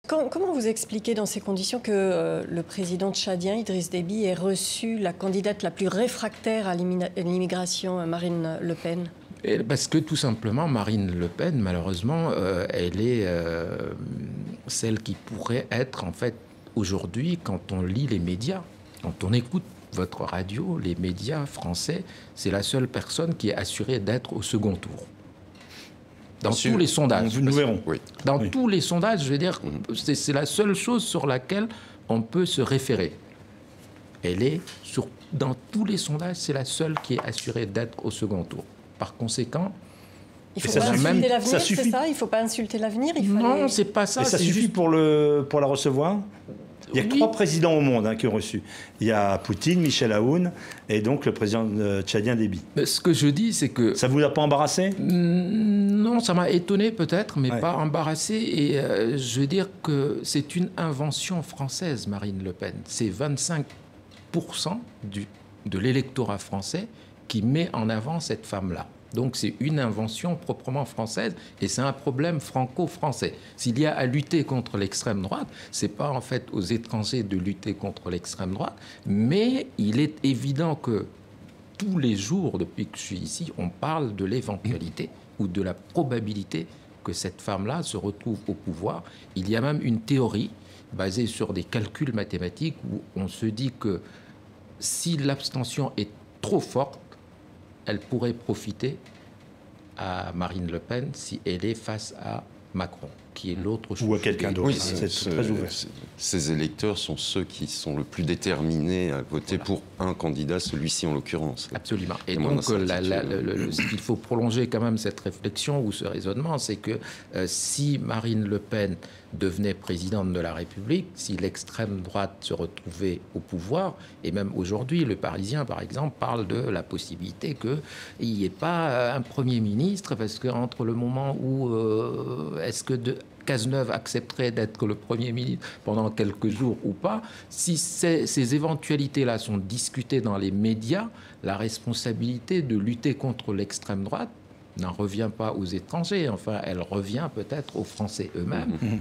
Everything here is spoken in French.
Comment vous expliquez dans ces conditions que le président tchadien, Idriss Déby, ait reçu la candidate la plus réfractaire à l'immigration, Marine Le Pen? Parce que tout simplement, Marine Le Pen, malheureusement, elle est celle qui pourrait être, en fait, aujourd'hui, quand on lit les médias, quand on écoute votre radio, les médias français, c'est la seule personne qui est assurée d'être au second tour. Dans tous les sondages. Nous verrons. Oui. Dans tous les sondages, je veux dire, c'est la seule chose sur laquelle on peut se référer. Elle est, dans tous les sondages, c'est la seule qui est assurée d'être au second tour. Par conséquent, il faut pas insulter l'avenir, c'est ça? Il ne faut pas insulter l'avenir? Non, c'est pas ça. Et ça suffit juste... pour la recevoir? Il y a 3 présidents au monde qui ont reçu. Il y a Poutine, Michel Aoun et donc le président tchadien Déby. Ce que je dis, c'est que... Ça ne vous a pas embarrassé? Non, ça m'a étonné peut-être, mais pas embarrassé. Et je veux dire que c'est une invention française, Marine Le Pen. C'est 25% de l'électorat français qui met en avant cette femme-là. Donc c'est une invention proprement française et c'est un problème franco-français. S'il y a à lutter contre l'extrême droite, c'est pas en fait aux étrangers de lutter contre l'extrême droite, mais il est évident que tous les jours, depuis que je suis ici, on parle de l'éventualité ou de la probabilité que cette femme-là se retrouve au pouvoir. Il y a même une théorie basée sur des calculs mathématiques où on se dit que si l'abstention est trop forte, elle pourrait profiter à Marine Le Pen si elle est face à Macron, qui est l'autre chose. Ou à quelqu'un d'autre. Oui, c'est très ouvert. Ces électeurs sont ceux qui sont le plus déterminés à voter pour un candidat, celui-ci en l'occurrence. Absolument. Et donc, ce qu'il faut prolonger quand même cette réflexion ou ce raisonnement, c'est que si Marine Le Pen devenait présidente de la République, si l'extrême droite se retrouvait au pouvoir, et même aujourd'hui, le Parisien, par exemple, parle de la possibilité qu'il n'y ait pas un Premier ministre, parce qu'entre le moment où est-ce que Cazeneuve accepterait d'être le Premier ministre pendant quelques jours ou pas, si ces éventualités-là sont discutées dans les médias, la responsabilité de lutter contre l'extrême droite n'en revient pas aux étrangers, enfin, elle revient peut-être aux Français eux-mêmes.